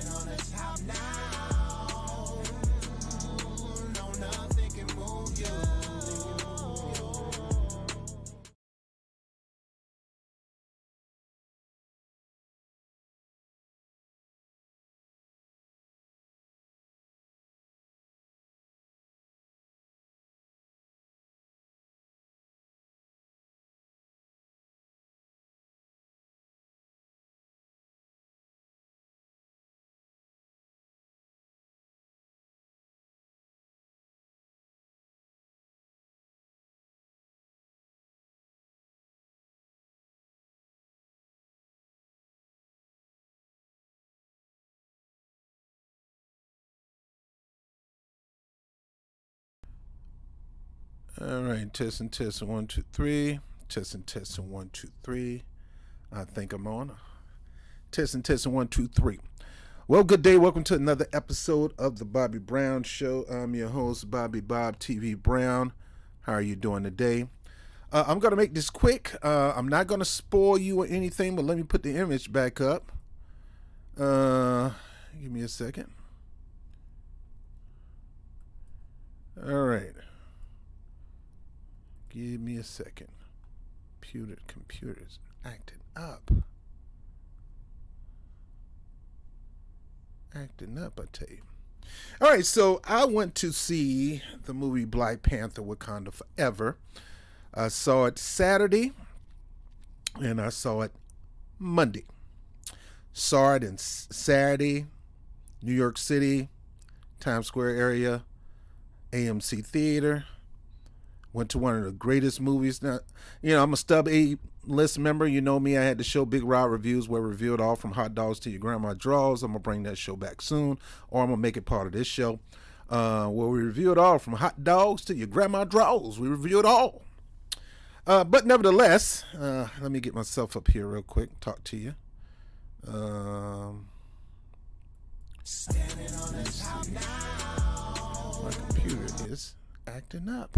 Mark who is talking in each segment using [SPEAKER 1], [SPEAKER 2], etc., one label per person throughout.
[SPEAKER 1] Standing on the top now. No, nothing can move you.
[SPEAKER 2] All right, testing, testing, 1, 2, 3. Testing, testing, 1, 2, 3. I think I'm on. Testing, testing, 1, 2, 3. Well, good day. Welcome to another episode of the Bobby Brown Show. I'm your host, Bobtv Brown. How are you doing today? I'm going to make this quick. I'm not going to spoil you or anything, but let me put the image back up. Give me a second. All right. Give me a second. Computer's acting up. Acting up, I tell you. All right, so I went to see the movie Black Panther: Wakanda Forever. I saw it Saturday, and I saw it Monday. Saw it in Saturday, New York City, Times Square area, AMC Theater. Went to one of the greatest movies. Now, I'm a Stub A list member. You know me. I had the show Big Rod Reviews where I reviewed all from hot dogs to your grandma draws. I'm going to bring that show back soon, or I'm going to make it part of this show where we review it all from hot dogs to your grandma draws. We review it all. But nevertheless, let me get myself up here real quick, talk to you.
[SPEAKER 1] Standing on the top now.
[SPEAKER 2] My computer is acting up.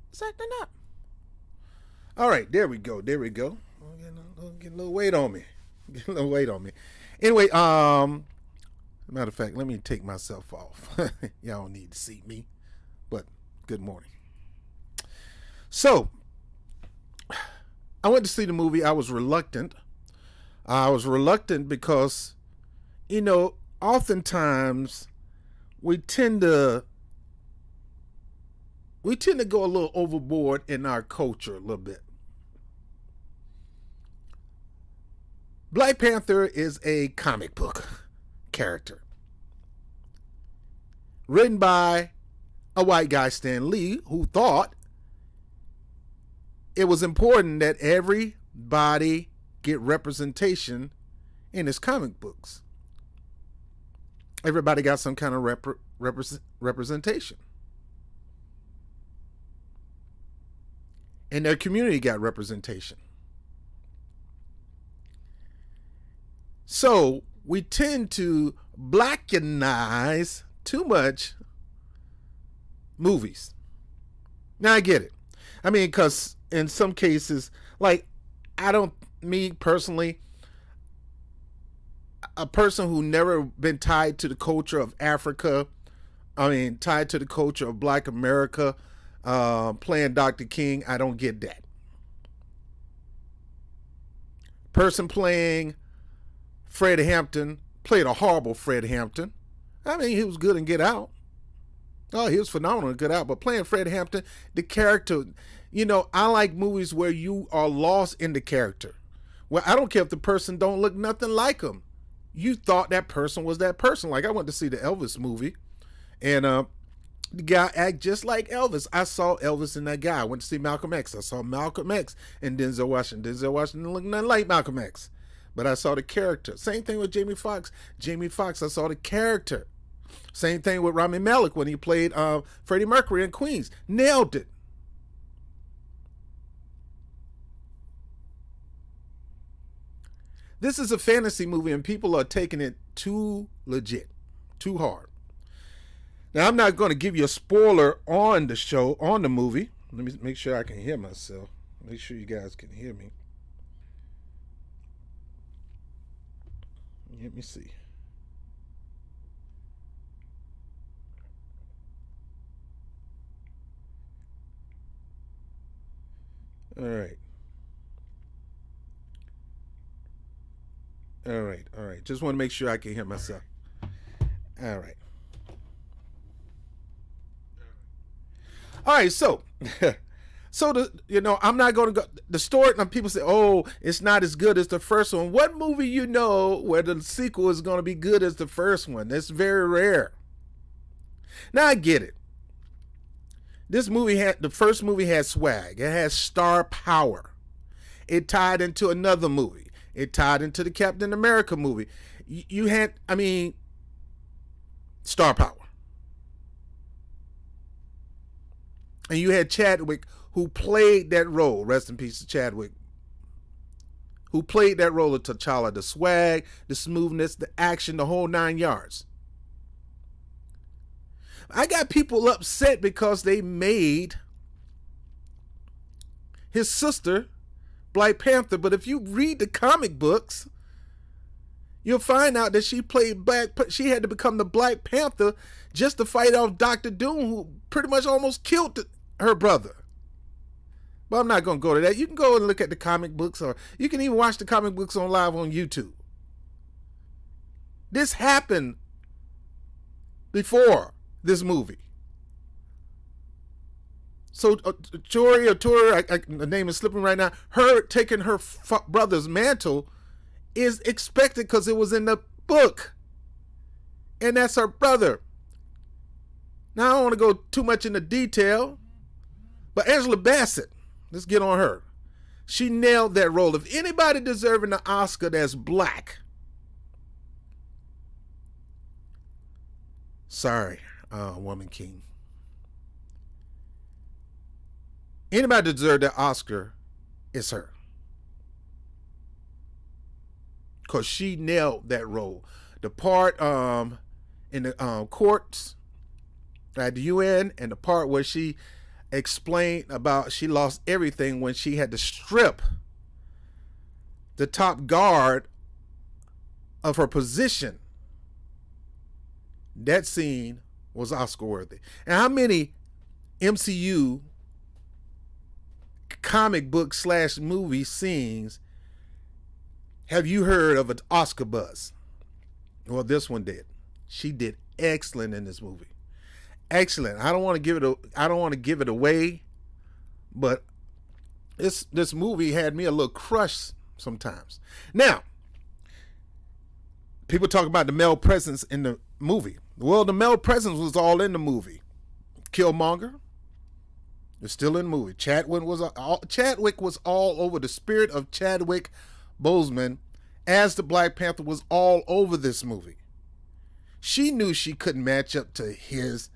[SPEAKER 2] It's acting up. All right, there we go. Get a little weight on me. Get a little weight on me. Anyway, matter of fact, let me take myself off. Y'all don't need to see me, but good morning. So, I went to see the movie. I was reluctant. Because, oftentimes we tend to go a little overboard in our culture a little bit. Black Panther is a comic book character written by a white guy, Stan Lee, who thought it was important that everybody get representation in his comic books. Everybody got some kind of representation. And their community got representation. So we tend to blackanize too much movies. Now I get it. I mean, because in some cases, like, me personally, a person who never been tied to the culture of Africa, tied to the culture of Black America, playing Dr. King, I don't get that. Person playing Fred Hampton played a horrible Fred Hampton. I mean, he was good in Get Out. Oh, he was phenomenal in Get Out. But playing Fred Hampton, the character, I like movies where you are lost in the character. Well, I don't care if the person don't look nothing like him. You thought that person was that person. Like, I went to see the Elvis movie, and the guy act just like Elvis. I saw Elvis in that guy. I went to see Malcolm X. I saw Malcolm X and Denzel Washington. Denzel Washington looked nothing like Malcolm X, but I saw the character. Same thing with Jamie Foxx. Jamie Foxx, I saw the character. Same thing with Rami Malek when he played Freddie Mercury in Queens. Nailed it. This is a fantasy movie, and people are taking it too legit, too hard. Now, I'm not going to give you a spoiler on the show, on the movie. Let me make sure I can hear myself. Make sure you guys can hear me. Let me see. All right. All right. All right. Just want to make sure I can hear myself. All right. All right. So, so I'm not going to go the story. Now people say, "Oh, it's not as good as the first one." What movie where the sequel is going to be good as the first one? That's very rare. Now I get it. The first movie had swag. It had star power. It tied into another movie. It tied into the Captain America movie. You had, star power. And you had Chadwick, who played that role. Rest in peace to Chadwick. Who played that role of T'Challa. The swag, the smoothness, the action, the whole 9 yards. I got people upset because they made his sister Black Panther, but if you read the comic books, you'll find out that she had to become the Black Panther just to fight off Dr. Doom, who pretty much almost killed her brother. But I'm not going to go to that. You can go and look at the comic books, or you can even watch the comic books live on YouTube. This happened before this movie. So Tori, the name is slipping right now, her taking her brother's mantle is expected because it was in the book. And that's her brother. Now, I don't want to go too much into detail, but Angela Bassett, let's get on her. She nailed that role. If anybody deserving the Oscar that's black, sorry, Woman King. Anybody deserve that Oscar, it's her. Because she nailed that role. The part in the courts at the UN, and the part where she explained about she lost everything when she had to strip the top guard of her position. That scene was Oscar worthy. And how many MCU comic book / movie scenes have you heard of an Oscar buzz? Well, this one did. She did excellent in this movie. Excellent. I don't want to give it away, but this movie had me a little crushed sometimes. Now, people talk about the male presence in the movie. Well, the male presence was all in the movie. Killmonger is still in the movie. Chadwick was all over. The spirit of Chadwick Boseman as the Black Panther was all over this movie. She knew she couldn't match up to his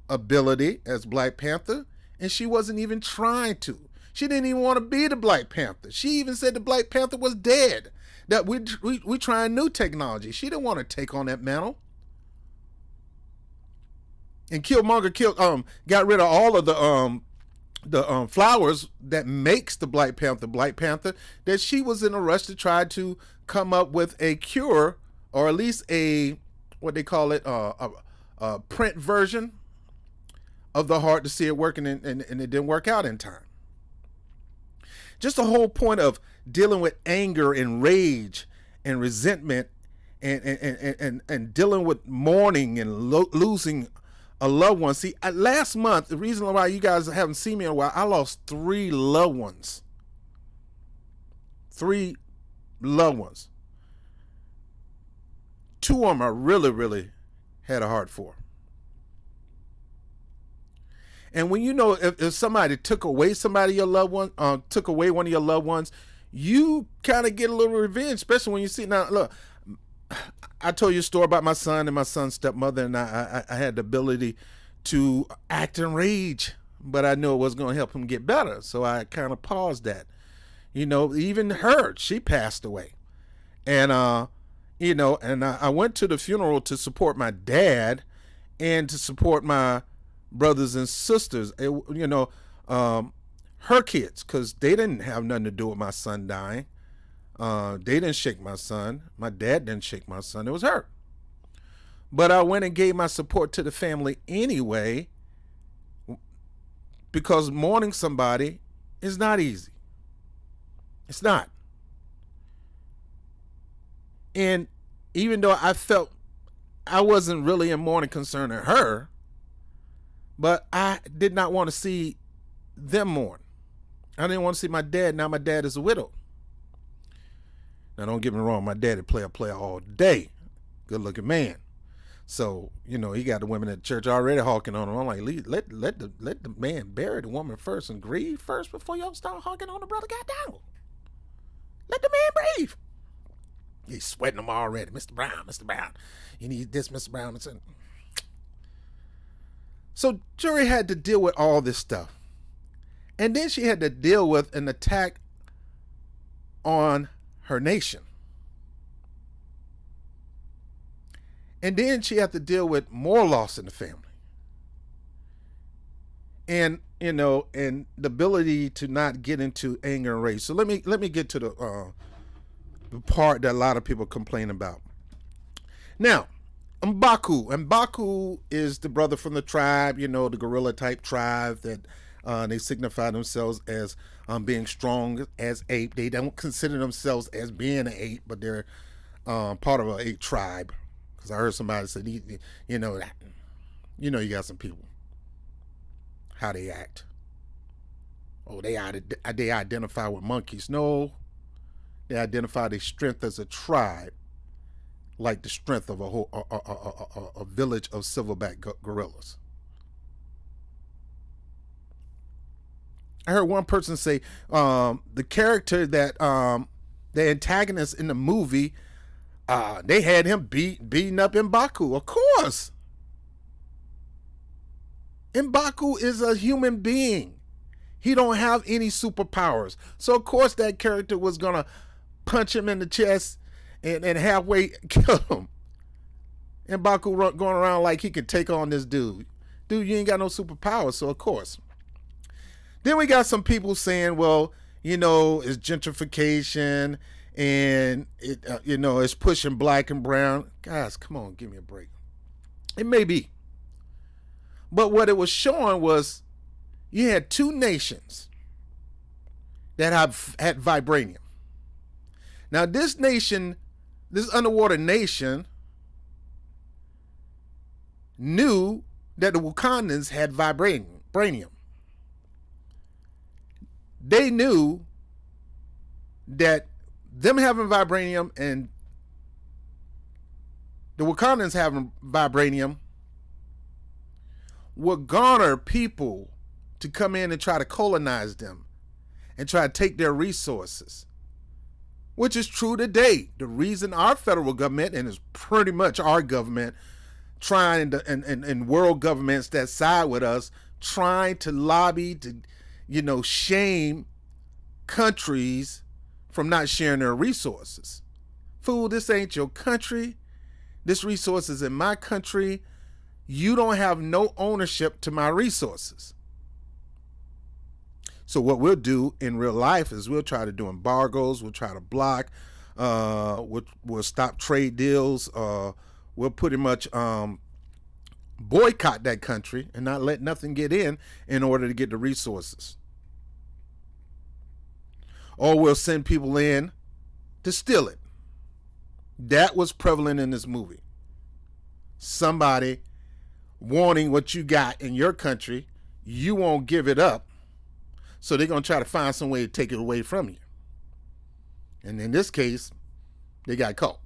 [SPEAKER 2] ability as Black Panther, and she wasn't even trying to. She didn't even want to be the Black Panther. She even said the Black Panther was dead, that we trying new technology. She didn't want to take on that mantle. And Killmonger got rid of all of the flowers that makes the Black Panther, that she was in a rush to try to come up with a cure, or at least a, what they call it, a print version of the heart to see it working, and it didn't work out in time. Just the whole point of dealing with anger and rage and resentment and dealing with mourning and losing a loved one. See, last month, the reason why you guys haven't seen me in a while, I lost 3 loved ones. 3 loved ones. 2 of them I really, really had a heart for. And when if somebody took away your loved one, took away one of your loved ones, you kind of get a little revenge, especially when you see. Now, look, I told you a story about my son and my son's stepmother, and I had the ability to act in rage, but I knew it was going to help him get better, so I kind of paused that. Even her, she passed away, and I went to the funeral to support my dad and to support my brothers and sisters, her kids, because they didn't have nothing to do with my son dying. They didn't shake my son. My dad didn't shake my son. It was her. But I went and gave my support to the family anyway, because mourning somebody It's not easy. It's not. And even though I felt I wasn't really in mourning concerning her, but I did not want to see them mourn. I didn't want to see my dad. Now my dad is a widow. Now don't get me wrong, my dad would play a player all day. Good looking man. So, you know, he got the women at church already hawking on him. I'm like, let the man bury the woman first and grieve first before y'all start hawking on the brother. Goddamn. Let the man breathe. He's sweating them already. Mr. Brown, Mr. Brown. You need this, Mr. Brown. So Jury had to deal with all this stuff. And then she had to deal with an attack on her nation. And then she had to deal with more loss in the family. And, you know, and the ability to not get into anger and rage. So let me get to the part that a lot of people complain about. Now, M'Baku is the brother from the tribe, you know, the gorilla type tribe that they signify themselves as being strong as ape. They don't consider themselves as being an ape, but they're part of an ape tribe. Because I heard somebody say, you know, you got some people, how they act. Oh, they identify with monkeys. No, they identify their strength as a tribe, like the strength of a village of silverback gorillas. I heard one person say the character that the antagonist in the movie, they had him beating up M'Baku. Of course. M'Baku is a human being. He don't have any superpowers. So of course that character was gonna punch him in the chest and halfway kill him. M'Baku going around like he could take on this dude. Dude, you ain't got no superpowers, so of course. Then we got some people saying, well, you know, it's gentrification and it, you know, it's pushing black and brown. Guys, come on, give me a break. It may be. But what it was showing was you had two nations that had vibranium. Now this nation, this underwater nation, knew that the Wakandans had vibranium. They knew that them having vibranium and the Wakandans having vibranium would garner people to come in and try to colonize them and try to take their resources, which is true today. The reason our federal government, and it's pretty much our government, trying to, and world governments that side with us, trying to lobby to, you know, shame countries from not sharing their resources. Fool, this ain't your country. This resource is in my country. You don't have no ownership to my resources. So what we'll do in real life is we'll try to do embargoes. We'll try to block. We'll stop trade deals. We'll pretty much boycott that country and not let nothing get in order to get the resources. Or we'll send people in to steal it. That was prevalent in this movie. Somebody wanting what you got in your country, you won't give it up. So they're going to try to find some way to take it away from you. And in this case, they got caught.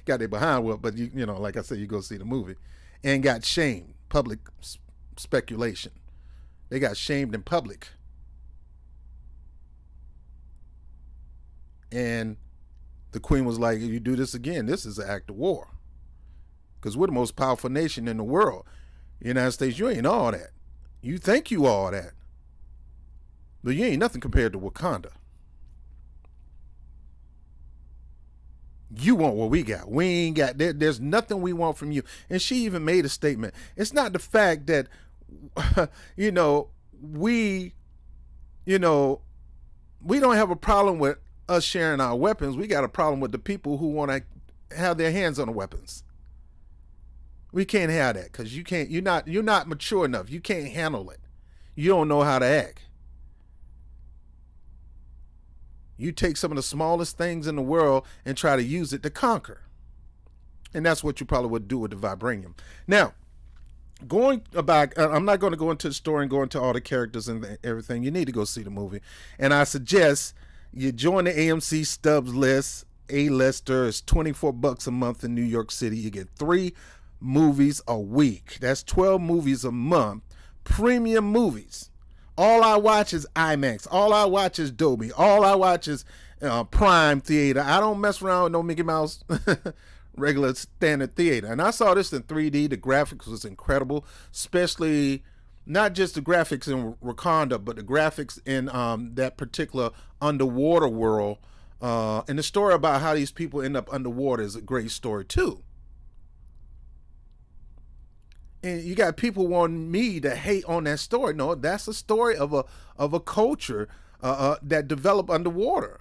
[SPEAKER 2] Got their behind whooped, but you know, like I said, you go see the movie. And got shamed. Public speculation. They got shamed in public. And the queen was like, if you do this again, this is an act of war. Because we're the most powerful nation in the world. United States, you ain't all that. You think you all that. But you ain't nothing compared to Wakanda. You want what we got. We ain't got, there's nothing we want from you. And she even made a statement. It's not the fact that, you know, we don't have a problem with us sharing our weapons. We got a problem with the people who want to have their hands on the weapons. We can't have that because you're not mature enough. You can't handle it. You don't know how to act. You take some of the smallest things in the world and try to use it to conquer. And that's what you probably would do with the vibranium. Now, going back, I'm not going to go into the story and go into all the characters and everything. You need to go see the movie. And I suggest you join the AMC Stubs list. A-lister is $24 a month in New York City. You get 3 movies a week. That's 12 movies a month. Premium movies. All I watch is IMAX. All I watch is Dolby. All I watch is Prime Theater. I don't mess around with no Mickey Mouse regular standard theater. And I saw this in 3D. The graphics was incredible, especially not just the graphics in Wakanda, but the graphics in that particular underwater world. And the story about how these people end up underwater is a great story too. And you got people wanting me to hate on that story. No, that's a story of a culture that developed underwater.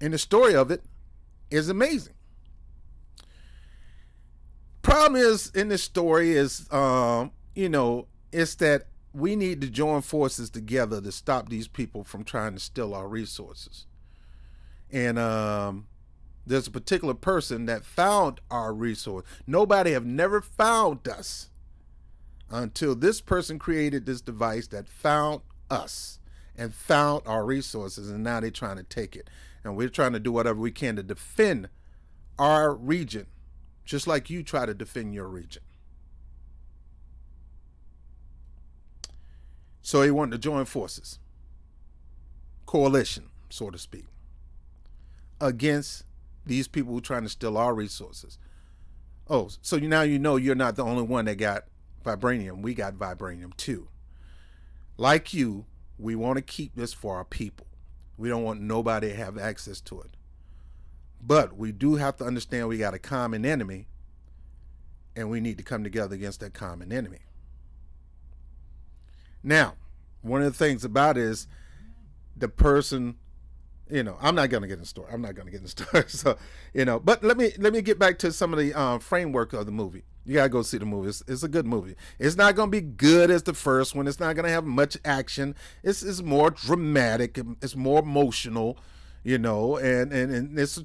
[SPEAKER 2] And the story of it is amazing. Problem is in this story is, it's that we need to join forces together to stop these people from trying to steal our resources. And there's a particular person that found our resource. Nobody have never found us until this person created this device that found us and found our resources, and now they're trying to take it. And we're trying to do whatever we can to defend our region, just like you try to defend your region. So he wanted to join forces, coalition, so to speak, against these people who are trying to steal our resources. Oh, so now you know you're not the only one that got vibranium. We got vibranium too. Like you, we want to keep this for our people. We don't want nobody to have access to it. But we do have to understand we got a common enemy, and we need to come together against that common enemy. Now, one of the things about it is the person, I'm not going to get in the story. So, but let me get back to some of the framework of the movie. You got to go see the movie. It's a good movie. It's not going to be good as the first one. It's not going to have much action. It's more dramatic. It's more emotional, and it's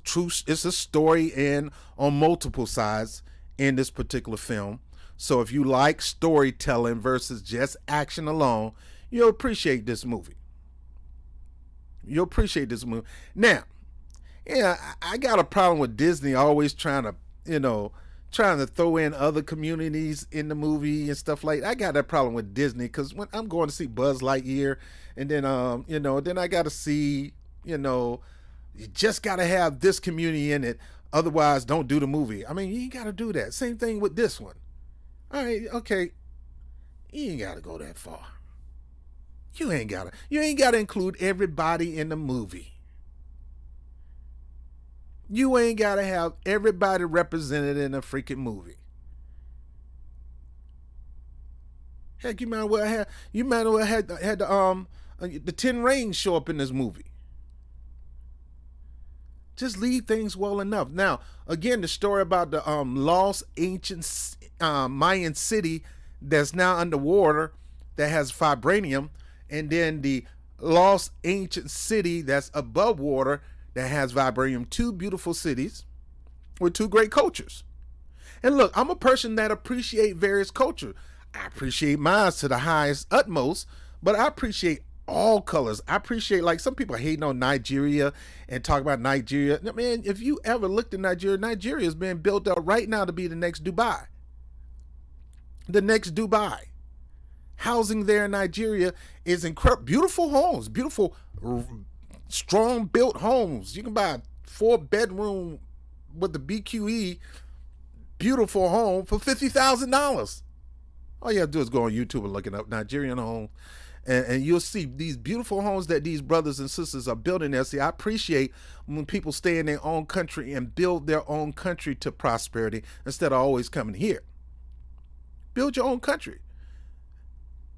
[SPEAKER 2] it's a story and on multiple sides in this particular film. So if you like storytelling versus just action alone, you'll appreciate this movie. Now, I got a problem with Disney always trying to throw in other communities in the movie and stuff like that. I got that problem with Disney because when I'm going to see Buzz Lightyear, and then then I got to see, you just got to have this community in it, otherwise don't do the movie. I mean, you ain't got to do that. Same thing with this one. All right, okay, you ain't got to go that far. You ain't got to include everybody in the movie. You ain't got to have everybody represented in a freaking movie. Heck, you might well have had the Ten Rings show up in this movie. Just leave things well enough. Now, again, the story about the lost ancient Mayan city that's now underwater that has vibranium, and then the lost ancient city that's above water that has vibranium. 2 beautiful cities with 2 great cultures. And look, I'm a person that appreciate various cultures. I appreciate mine to the highest utmost, but I appreciate all colors. I appreciate, like, some people hating on Nigeria and talk about Nigeria. Man, if you ever looked at Nigeria, Nigeria is being built up right now to be the next Dubai. Housing there in Nigeria is incredible. Beautiful homes, beautiful, strong built homes. You can buy a 4-bedroom with the BQE, beautiful home for $50,000. All you have to do is go on YouTube and look it up, Nigerian home. And you'll see these beautiful homes that these brothers and sisters are building there. See, I appreciate when people stay in their own country and build their own country to prosperity instead of always coming here. Build your own country.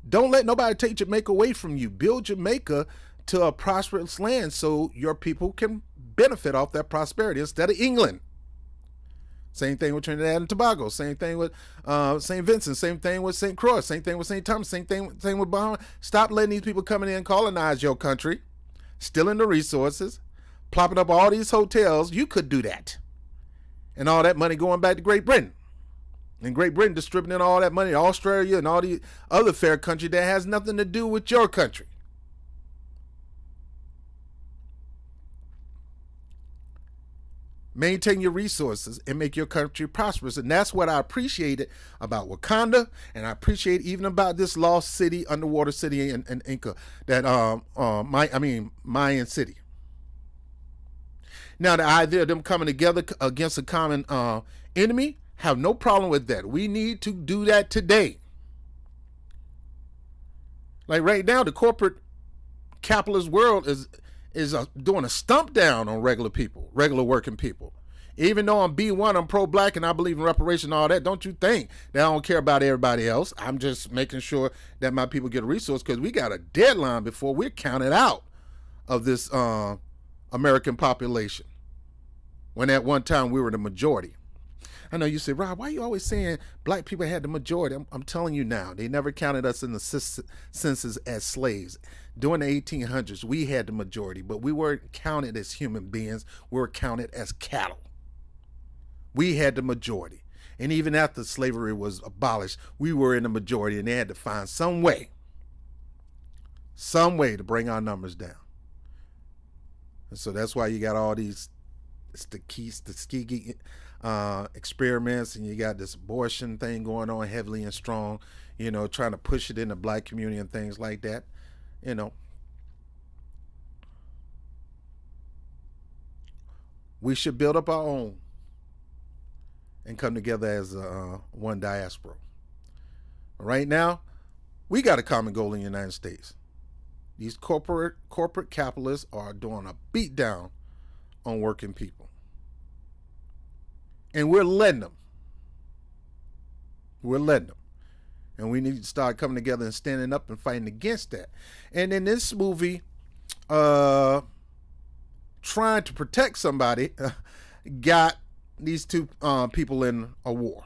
[SPEAKER 2] Don't let nobody take Jamaica away from you. Build Jamaica to a prosperous land so your people can benefit off that prosperity instead of England. Same thing with Trinidad and Tobago. Same thing with St. Vincent. Same thing with St. Croix. Same thing with St. Thomas. Same thing with Bahamas. Stop letting these people come in and colonize your country. stealing the resources, plopping up all these hotels. You could do that. And all that money going back to Great Britain. And Great Britain distributing all that money to Australia and all the other fair country that has nothing to do with your country. Maintain your resources and make your country prosperous. And that's what I appreciated about Wakanda, and I appreciate even about this lost city, underwater city in Inca, that Mayan city. Now, the idea of them coming together against a common enemy, have no problem with that. We need to do that today. Like right now, the corporate capitalist world is doing a stump down on regular people, regular working people. Even though I'm B1, I'm pro-black, and I believe in reparation and all that, don't you think that I don't care about everybody else? I'm just making sure that my people get a resource, because we got a deadline before we're counted out of this American population, when at one time we were the majority. I know you say, Rob, why are you always saying black people had the majority? I'm telling you now, they never counted us in the census as slaves. During the 1800s, we had the majority, but we weren't counted as human beings. We were counted as cattle. We had the majority. And even after slavery was abolished, we were in the majority, and they had to find some way to bring our numbers down. And so that's why you got all these Tuskegee experiments, and you got this abortion thing going on heavily and strong, trying to push it in the black community and things like that. We should build up our own and come together as one diaspora. Right now, we got a common goal in the United States. These corporate capitalists are doing a beatdown on working people. And we're letting them. And we need to start coming together and standing up and fighting against that. And in this movie, trying to protect somebody, got these two people in a war.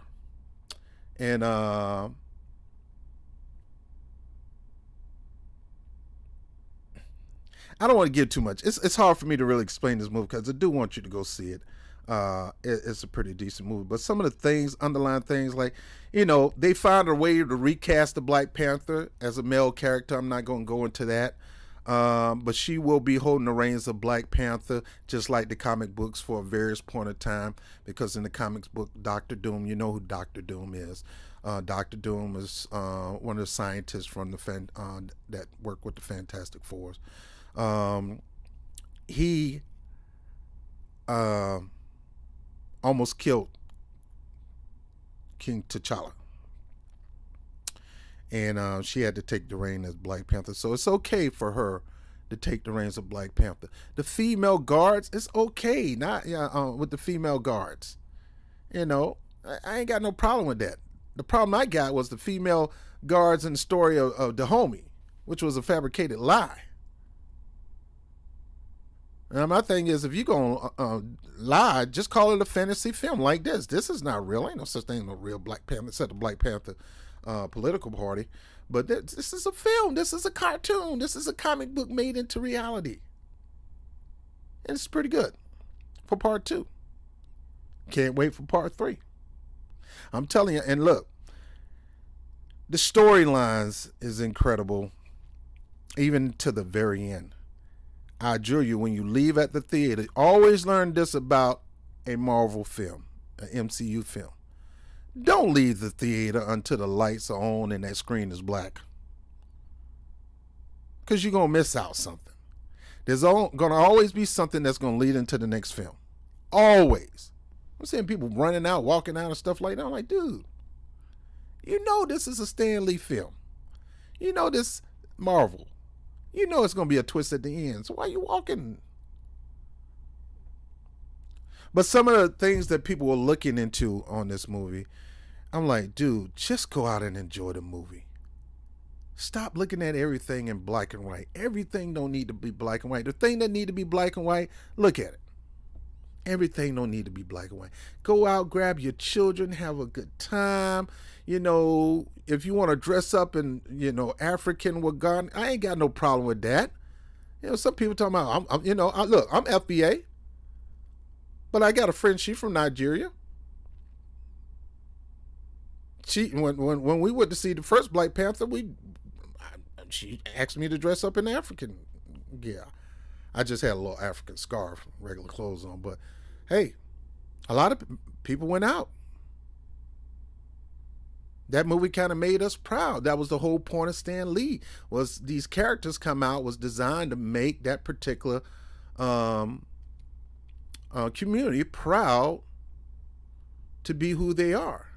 [SPEAKER 2] And I don't want to give too much. It's hard for me to really explain this movie, because I do want you to go see it. It's a pretty decent movie, but some of the underlying things, like, they found a way to recast the Black Panther as a male character. I'm not going to go into that, but she will be holding the reins of Black Panther, just like the comic books, for a various point of time, because in the comics book, Dr. Doom, you know who Dr. Doom is. Dr. Doom is one of the scientists from that work with the Fantastic Fours. He almost killed King T'Challa, and she had to take the reign as Black Panther. So it's okay for her to take the reins of Black Panther. The female guards, it's okay, not with the female guards. I ain't got no problem with that. The problem I got was the female guards in the story of Dahomey, which was a fabricated lie. Now, my thing is, if you're going to lie, just call it a fantasy film like this. This is not real. Ain't no such thing as no real Black Panther, except the Black Panther political party. But this is a film. This is a cartoon. This is a comic book made into reality. And it's pretty good for part 2. Can't wait for part 3. I'm telling you, and look, the storylines is incredible, even to the very end. I assure you, when you leave at the theater, always learn this about a Marvel film, an MCU film. Don't leave the theater until the lights are on and that screen is black, because you're going to miss out something. There's going to always be something that's going to lead into the next film. Always. I'm seeing people running out, walking out and stuff like that. I'm like, dude, this is a Stan Lee film. This Marvel. It's going to be a twist at the end. So why are you walking? But some of the things that people were looking into on this movie, I'm like, dude, just go out and enjoy the movie. Stop looking at everything in black and white. Everything don't need to be black and white. The thing that need to be black and white, look at it. Everything don't need to be black and white. Go out, grab your children, have a good time. If you want to dress up in, African Wakanda, I ain't got no problem with that. Some people talking about, look, I'm FBA, but I got a friend, she from Nigeria. She when we went to see the first Black Panther, she asked me to dress up in African gear. I just had a little African scarf, regular clothes on, but hey, a lot of people went out. That movie kind of made us proud. That was the whole point of Stan Lee. Was these characters come out was designed to make that particular community proud to be who they are.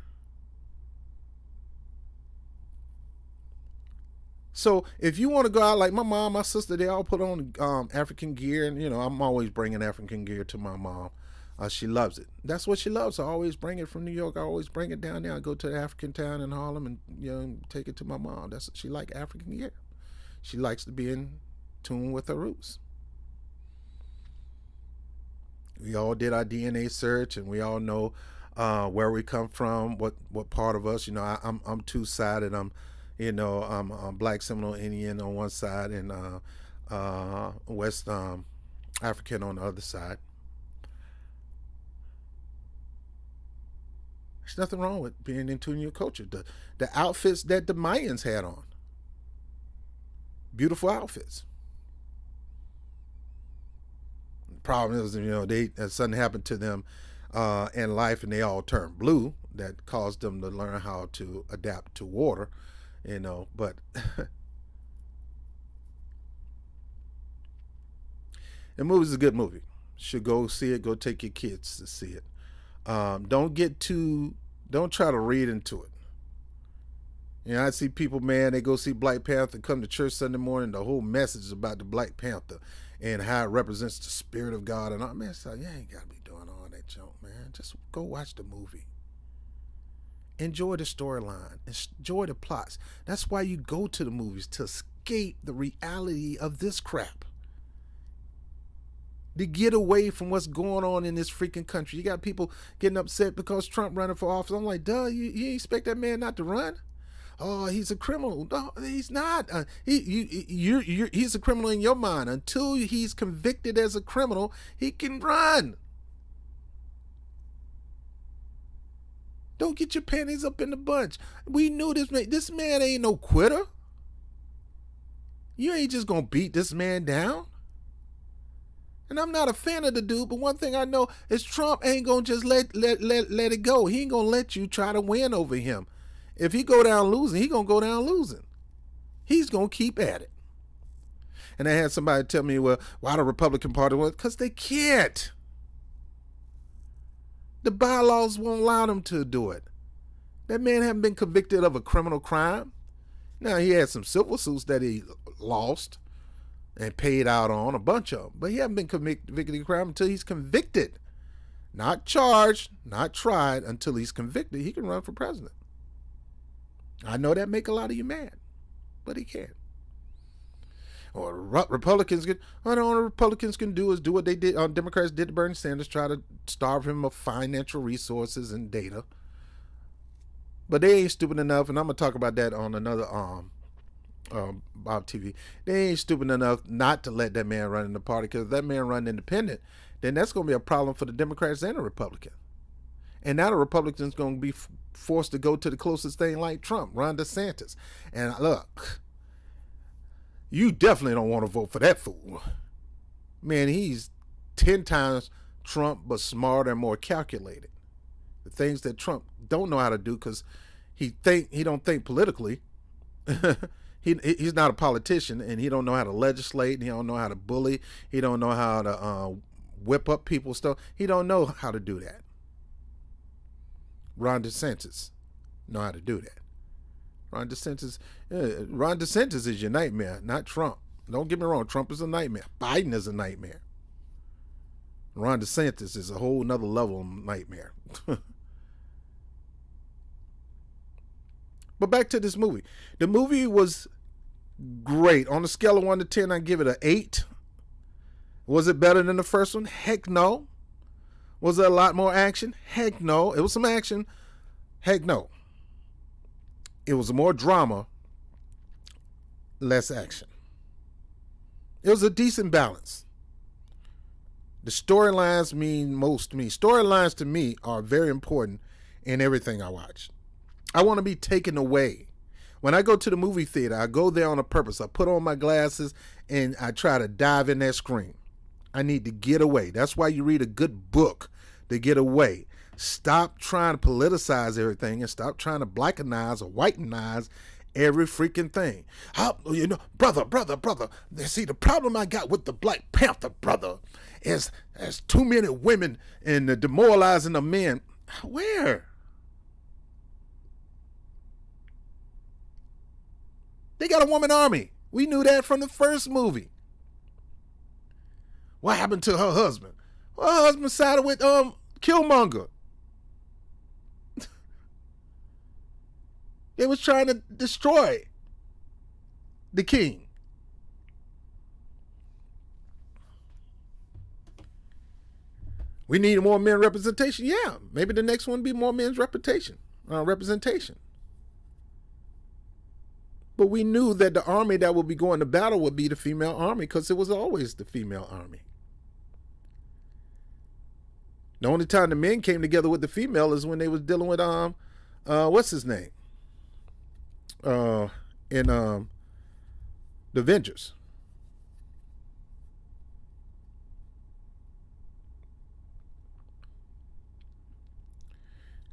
[SPEAKER 2] So if you want to go out, like my mom, my sister, they all put on African gear, and I'm always bringing African gear to my mom. She loves it. That's what she loves. I always bring it from New York. I always bring it down there. I go to the African town in Harlem and take it to my mom. She like African gear. She likes to be in tune with her roots. We all did our DNA search, and we all know where we come from, what part of us. I'm two-sided. I'm Black Seminole Indian on one side and West African on the other side. There's nothing wrong with being in tune with your culture. The outfits that the Mayans had on, beautiful outfits. The problem is, something happened to them in life, and they all turned blue. That caused them to learn how to adapt to water. But the movie's a good movie. Should go see it. Go take your kids to see it. Don't try to read into it. I see people, man, they go see Black Panther, come to church Sunday morning, the whole message is about the Black Panther and how it represents the spirit of God. And man, so you ain't got to be doing all that junk, man. Just go watch the movie. Enjoy the storyline. Enjoy the plots. That's why you go to the movies, to escape the reality of this crap. To get away from what's going on in this freaking country. You got people getting upset because Trump running for office. I'm like, duh, you expect that man not to run? Oh, he's a criminal. No, he's not. He's a criminal in your mind. Until he's convicted as a criminal, he can run. Don't get your panties up in the bunch. We knew this man. This man ain't no quitter. You ain't just gonna beat this man down. And I'm not a fan of the dude, but one thing I know is Trump ain't gonna just let it go. He ain't gonna let you try to win over him. If he go down losing, he gonna go down losing. He's gonna keep at it. And I had somebody tell me, well, why the Republican Party? Well, because they can't. The bylaws won't allow them to do it. That man haven't been convicted of a criminal crime. Now, he had some civil suits that he lost and paid out on, a bunch of them. But he hasn't been convicted of a crime until he's convicted. Not charged, not tried, until he's convicted. He can run for president. I know that make a lot of you mad, but he can't. Or Republicans can. All the Republicans can do is do what they did. Democrats did to Bernie Sanders, try to starve him of financial resources and data. But they ain't stupid enough, and I'm gonna talk about that on another Bobtv. They ain't stupid enough not to let that man run in the party, because if that man run independent, then that's gonna be a problem for the Democrats and the Republicans. And now the Republicans gonna be forced to go to the closest thing like Trump, Ron DeSantis. And look. You definitely don't want to vote for that fool. Man, he's 10 times Trump, but smarter and more calculated. The things that Trump don't know how to do because he don't think politically. He's not a politician, and he don't know how to legislate, and he don't know how to bully. He don't know how to whip up people's stuff. He don't know how to do that. Ron DeSantis know how to do that. Ron DeSantis is your nightmare, not Trump. Don't get me wrong, Trump is a nightmare. Biden is a nightmare. Ron DeSantis is a whole nother level of nightmare. But back to this movie. The movie was great. On a scale of 1 to 10, I give it an 8. Was it better than the first one? Heck no. Was there a lot more action? Heck no. It was some action. Heck no. It was more drama, less action. It was a decent balance. The storylines mean most to me. Storylines to me are very important in everything I watch. I want to be taken away. When I go to the movie theater, I go there on a purpose. I put on my glasses and I try to dive in that screen. I need to get away. That's why you read a good book, to get away. Stop trying to politicize everything and stop trying to blackenize or whitenize every freaking thing. Brother. See, the problem I got with the Black Panther, brother, is there's too many women and demoralizing the men. Where? They got a woman army. We knew that from the first movie. What happened to her husband? Well, her husband sided with Killmonger. They was trying to destroy the king. We need more men representation. Yeah, maybe the next one be more men's representation. But we knew that the army that would be going to battle would be the female army because it was always the female army. The only time the men came together with the female is when they was dealing with what's his name? In the Avengers.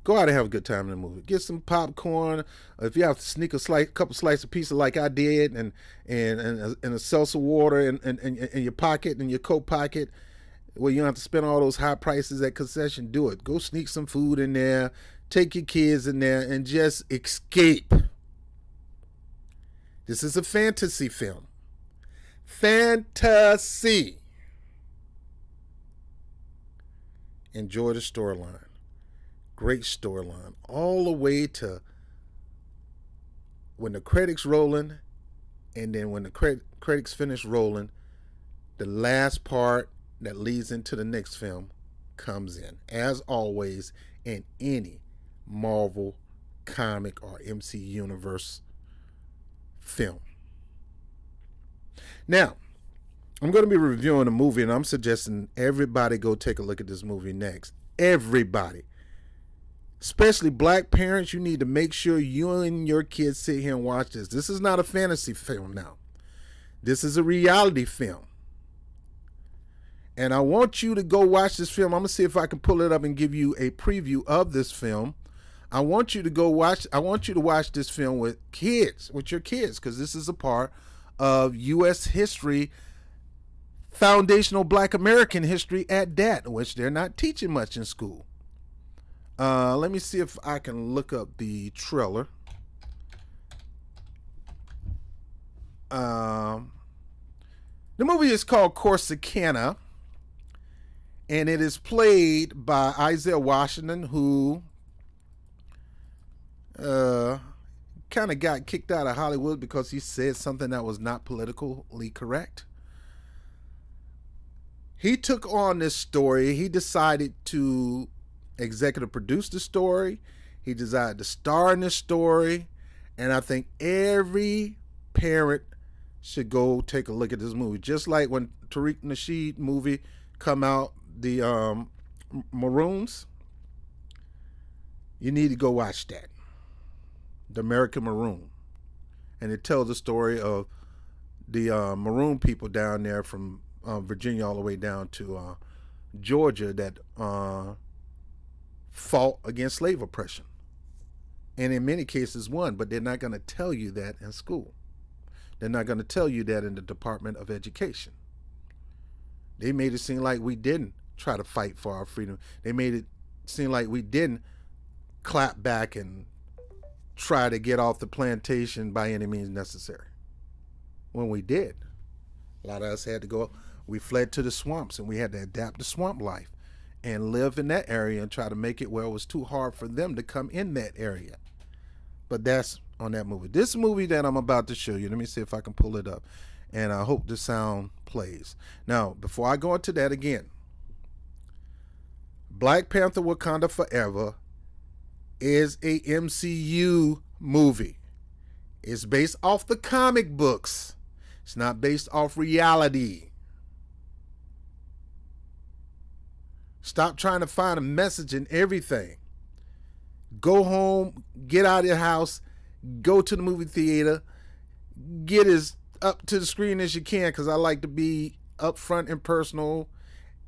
[SPEAKER 2] Go out and have a good time in the movie. Get some popcorn. If you have to sneak a couple slices of pizza like I did, and a seltzer water in your pocket, in your coat pocket, where you don't have to spend all those high prices at concession, do it. Go sneak some food in there. Take your kids in there and just escape. This is a fantasy film. Fantasy. Enjoy the storyline. Great storyline. All the way to when the credits rolling, and then when the credits finish rolling, the last part that leads into the next film comes in. As always, in any Marvel comic or MC Universe film. Now, I'm going to be reviewing a movie, and I'm suggesting everybody go take a look at this movie next. Everybody. Especially black parents, you need to make sure you and your kids sit here and watch this. This is not a fantasy film now. This is a reality film. And I want you to go watch this film. I'm going to see if I can pull it up and give you a preview of this film. I want you to watch this film with your kids, because this is a part of U.S. history, foundational Black American history at that, which they're not teaching much in school. Let me see if I can look up the trailer. The movie is called Corsicana, and it is played by Isaiah Washington, who kind of got kicked out of Hollywood because he said something that was not politically correct. He took on this story. He decided to executive produce the story. He decided to star in this story. And I think every parent should go take a look at this movie. Just like when Tariq Nasheed movie come out, the Maroons, you need to go watch that. The American Maroon. And it tells the story of the Maroon people down there from Virginia all the way down to Georgia that fought against slave oppression. And in many cases won, but they're not going to tell you that in school. They're not going to tell you that in the Department of Education. They made it seem like we didn't try to fight for our freedom. They made it seem like we didn't clap back and try to get off the plantation by any means necessary. When we did. A lot of us had to go, we fled to the swamps, and we had to adapt to swamp life and live in that area and try to make it where it was too hard for them to come in that area. But that's on that movie. This movie that I'm about to show you, let me see if I can pull it up, and I hope the sound plays. Now, before I go into that again, Black Panther Wakanda Forever is a MCU movie. It's based off the comic books. It's not based off reality. Stop trying to find a message in everything. Go home, get out of your house, go to the movie theater, get as up to the screen as you can, because I like to be upfront and personal.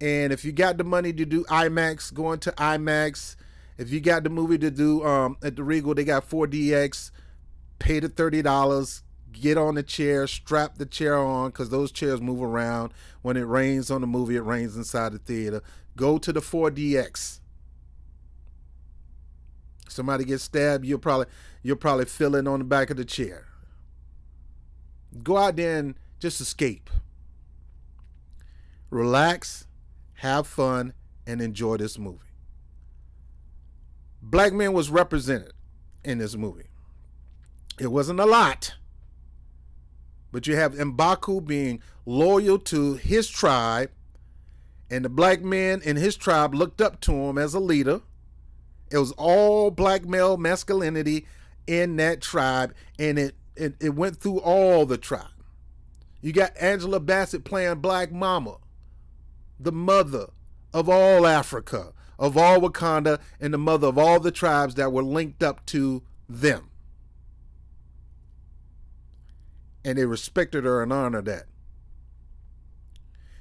[SPEAKER 2] And if you got the money to do IMAX, go into IMAX. If you got the movie to do at the Regal, they got 4DX. Pay the $30. Get on the chair, strap the chair on, because those chairs move around. When it rains on the movie, it rains inside the theater. Go to the 4DX. Somebody gets stabbed, you'll probably feel it on the back of the chair. Go out there and just escape. Relax, have fun, and enjoy this movie. Black men was represented in this movie. It wasn't a lot, but you have M'Baku being loyal to his tribe, and the black men in his tribe looked up to him as a leader. It was all black male masculinity in that tribe, and it went through all the tribe. You got Angela Bassett playing Black Mama, the mother of all Africa, of all Wakanda, and the mother of all the tribes that were linked up to them. And they respected her and honored that.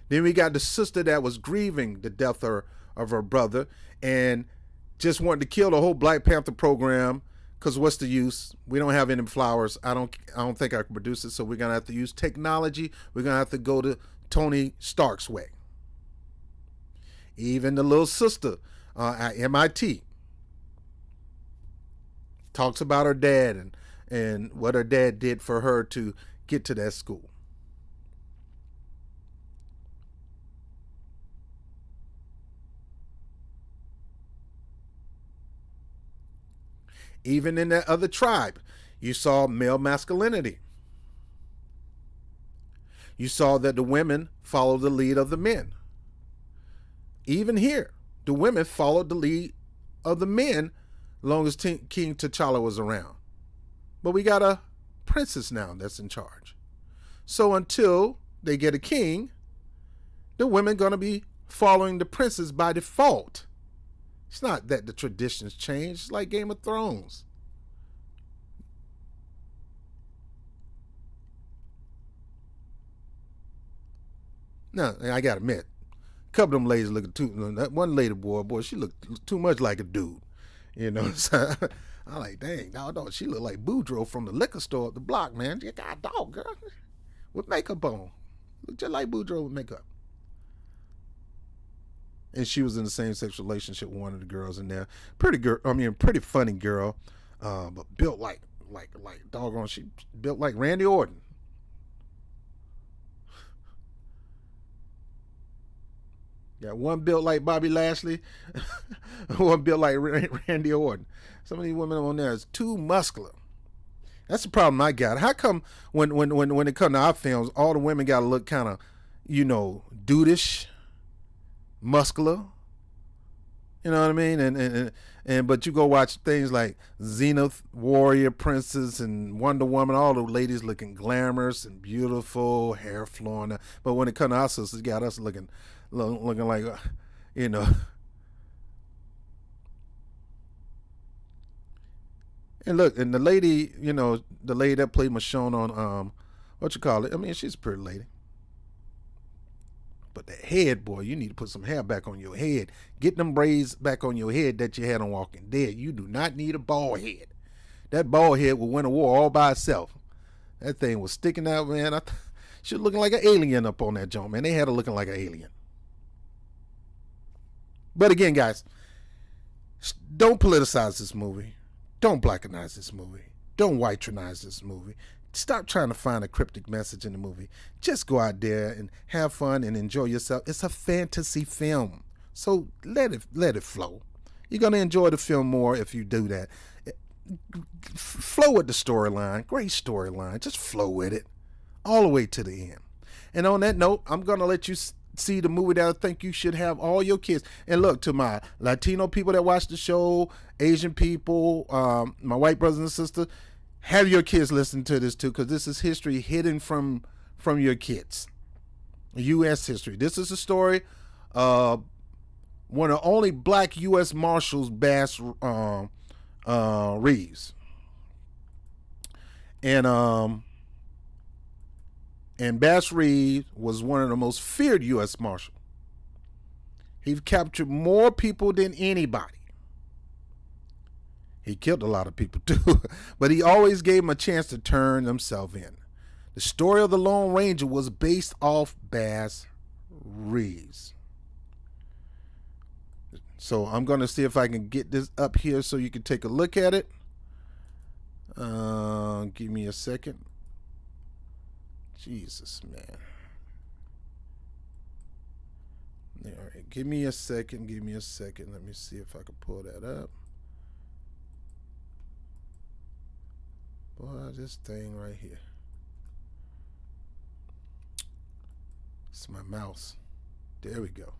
[SPEAKER 2] Then we got the sister that was grieving the death of her brother and just wanted to kill the whole Black Panther program, because what's the use? We don't have any flowers. I don't think I can produce it, so we're going to have to use technology. We're going to have to go to Tony Stark's way. Even the little sister at MIT talks about her dad and what her dad did for her to get to that school. Even in that other tribe, you saw male masculinity. You saw that the women followed the lead of the men. Even here, the women followed the lead of the men as long as King T'Challa was around. But we got a princess now that's in charge. So until they get a king, the women going to be following the princess by default. It's not that the traditions change. It's like Game of Thrones. Now, I got to admit, a couple of them ladies looking too, that one lady, boy, she looked too much like a dude. You know, so I'm like, dang, dog, she looked like Boudreaux from the liquor store up the block, man. You got a dog, girl, with makeup on. Look just like Boudreaux with makeup. And she was in the same sex relationship with one of the girls in there. Pretty funny girl, but built like doggone. She built like Randy Orton. Got one built like Bobby Lashley, one built like Randy Orton. Some of these women on there is too muscular. That's the problem I got. How come when it comes to our films, all the women got to look kind of, dudeish, muscular? You know what I mean? And but you go watch things like Zenith, Warrior, Princess, and Wonder Woman. All the ladies looking glamorous and beautiful, hair flowing. But when it comes to our sisters, got us looking like, And look, and the lady, the lady that played Michonne on she's a pretty lady. But the head, boy, you need to put some hair back on your head. Get them braids back on your head that you had on Walking Dead. You do not need a bald head. That bald head will win a war all by itself. That thing was sticking out, man. She was looking like an alien up on that joint, man. They had her looking like an alien. But again, guys, don't politicize this movie. Don't blackinize this movie. Don't whiteize this movie. Stop trying to find a cryptic message in the movie. Just go out there and have fun and enjoy yourself. It's a fantasy film, so let it flow. You're gonna enjoy the film more if you do that. Flow with the storyline. Great storyline. Just flow with it all the way to the end. And on that note, I'm gonna let you see the movie that I think you should have all your kids. And look, to my Latino people that watch the show, Asian people, my white brothers and sisters, have your kids listen to this too, because this is history hidden from from your kids. U.S. history. This is a story of one of the only black U.S. Marshals, Bass Reeves. And Bass Reeves was one of the most feared U.S. Marshals. He captured more people than anybody. He killed a lot of people too, but he always gave them a chance to turn themselves in. The story of the Lone Ranger was based off Bass Reeves. So I'm going to see if I can get this up here so you can take a look at it. Give me a second. Jesus, man. All right, give me a second. Let me see if I can pull that up. Boy, this thing right here. It's my mouse. There we go.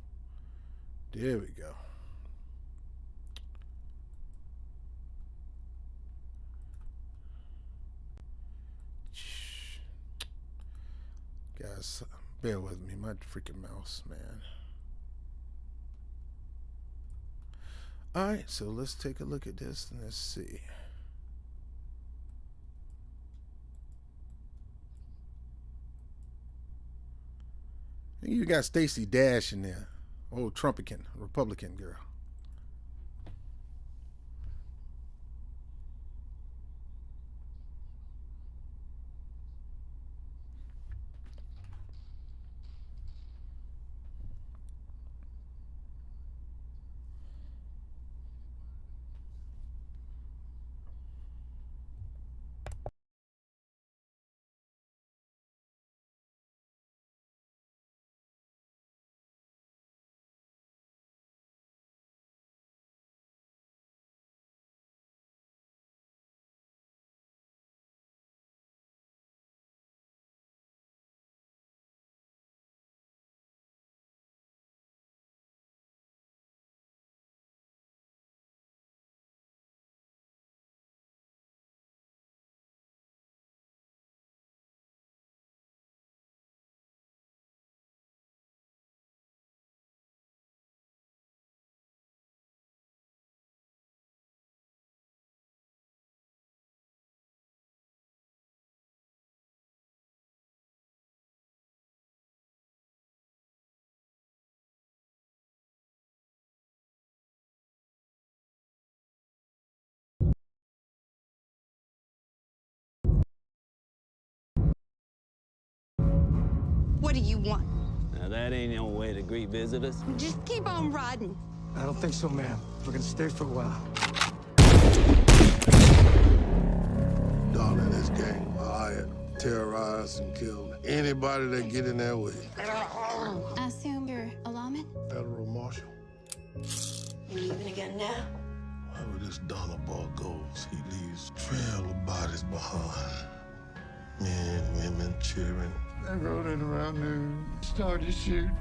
[SPEAKER 2] Guys, bear with me. My freaking mouse, man. Alright, so let's take a look at this and let's see. You got Stacey Dash in there. Old Trumpican, Republican girl.
[SPEAKER 3] What do you want?
[SPEAKER 4] Now, that ain't no way to greet visitors.
[SPEAKER 3] Just keep on riding.
[SPEAKER 5] I don't think so, ma'am. We're gonna stay for a while.
[SPEAKER 6] Down in this gang, hired, terrorized, and killed anybody that get in their way.
[SPEAKER 7] I assume you're a lawman?
[SPEAKER 6] Federal Marshal.
[SPEAKER 7] You leaving again now?
[SPEAKER 6] Wherever this dollar ball goes, he leaves trail of bodies behind. Men, women, children.
[SPEAKER 5] They rode in around noon, started shooting.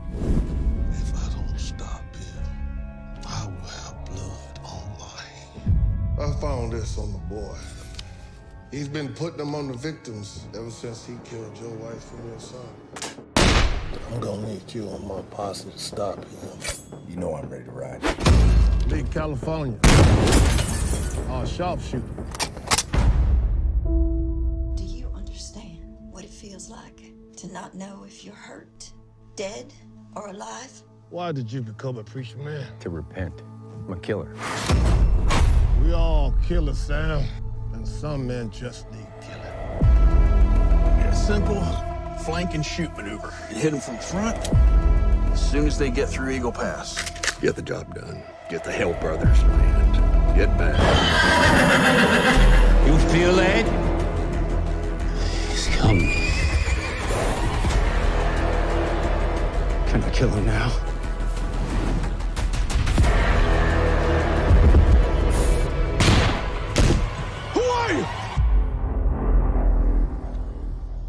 [SPEAKER 6] If I don't stop him, I will have blood on my hands. I found this on the boy. He's been putting them on the victims ever since he killed your wife and your son. I'm gonna need you on my posse to stop him.
[SPEAKER 8] You know I'm ready to ride.
[SPEAKER 6] Big California. Sharpshooter.
[SPEAKER 9] Do you understand what it feels like to not know if you're hurt, dead, or alive?
[SPEAKER 6] Why did you become a preacher man?
[SPEAKER 8] To repent. I'm a killer.
[SPEAKER 6] We all killers, Sam. And some men just need killing.
[SPEAKER 10] A simple flank and shoot maneuver. You hit them from front as soon as they get through Eagle Pass.
[SPEAKER 8] Get the job done. Get the Hell Brothers land. Get back.
[SPEAKER 4] You feel that?
[SPEAKER 10] He's coming. Can I kill him now? Who are you?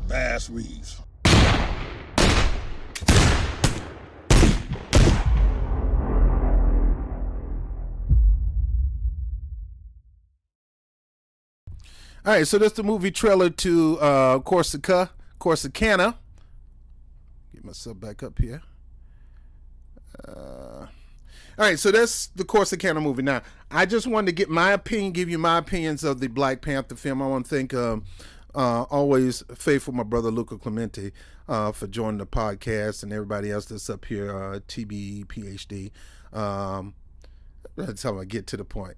[SPEAKER 6] Bass Reeves.
[SPEAKER 2] All right, so that's the movie trailer to Corsicana. Get myself back up here. All right, so that's the Corsicana movie. Now, I just wanted to get my opinion, give you my opinions of the Black Panther film. I want to thank always faithful my brother Luca Clemente for joining the podcast, and everybody else that's up here, TBE, PhD. That's how I get to the point.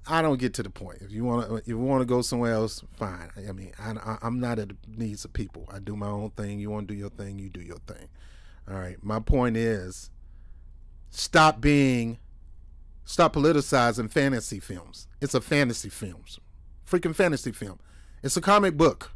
[SPEAKER 2] I don't get to the point. If you want to go somewhere else, fine. I mean, I'm not at the needs of people. I do my own thing. You want to do your thing, you do your thing. All right. My point is, stop politicizing fantasy films. It's a fantasy film, freaking fantasy film. It's a comic book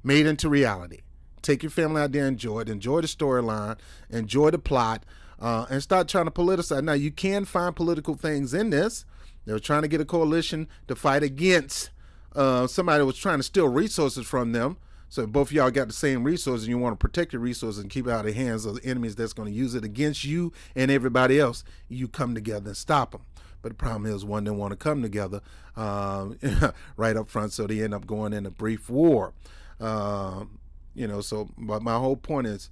[SPEAKER 2] made into reality. Take your family out there, enjoy it. Enjoy the storyline. Enjoy the plot. And start trying to politicize. Now, you can find political things in this. They were trying to get a coalition to fight against somebody that was trying to steal resources from them. So both of y'all got the same resources, and you want to protect your resources and keep it out of the hands of the enemies that's going to use it against you and everybody else. You come together and stop them. But the problem is, one didn't want to come together right up front, so they end up going in a brief war. But my whole point is,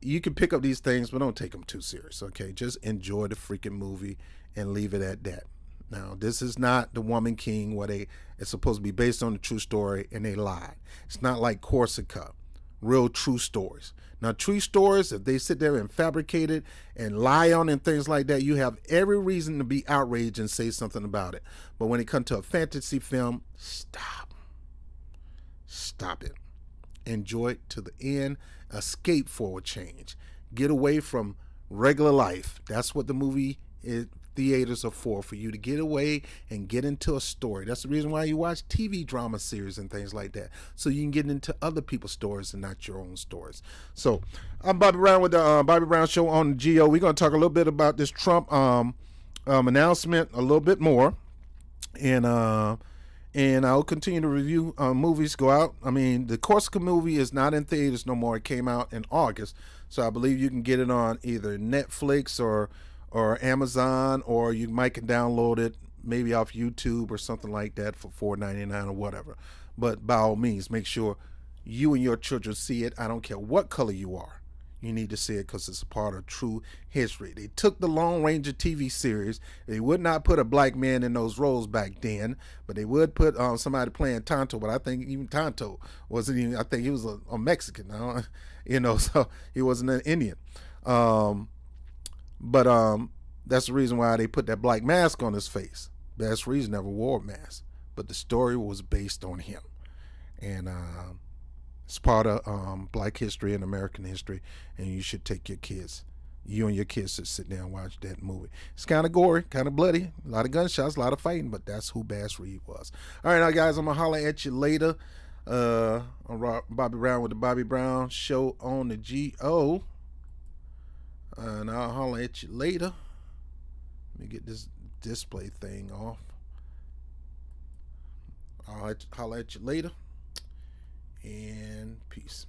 [SPEAKER 2] you can pick up these things, but don't take them too serious, okay? Just enjoy the freaking movie and leave it at that. Now, this is not The Woman King, where it's supposed to be based on a true story, and they lied. It's not like Corsica, real true stories. Now, true stories, if they sit there and fabricate it and lie on it and things like that, you have every reason to be outraged and say something about it. But when it comes to a fantasy film, stop. Stop it. Enjoy it to the end. Escape for a change. Get away from regular life. That's what the movie theaters are for you to get away and get into a story. That's the reason why you watch TV drama series and things like that, so you can get into other people's stories and not your own stories. So I'm Bobby Brown with the Bobby Brown Show on the GO. We're going to talk a little bit about this Trump announcement a little bit more, and I'll continue to review movies go out. I mean, the Corsica movie is not in theaters no more. It came out in August, so I believe you can get it on either Netflix or Amazon, or you might can download it maybe off YouTube or something like that for $4.99 or whatever. But by all means, make sure you and your children see it. I don't care what color you are. You need to see it because it's a part of true history. They took the Lone Ranger TV series. They would not put a black man in those roles back then, but they would put somebody playing Tonto. But I think even Tonto wasn't even, I think he was a Mexican, so he wasn't an Indian. But that's the reason why they put that black mask on his face. That's the reason he never wore a mask. But the story was based on him. And it's part of black history and American history. And you should take you and your kids to sit down and watch that movie. It's kind of gory, kind of bloody. A lot of gunshots, a lot of fighting. But that's who Bass Reed was. All right, now, guys, I'm going to holler at you later. On Bobby Brown with the Bobby Brown Show on the GO. And I'll holler at you later. Let me get this display thing off. I'll holler at you later. And peace.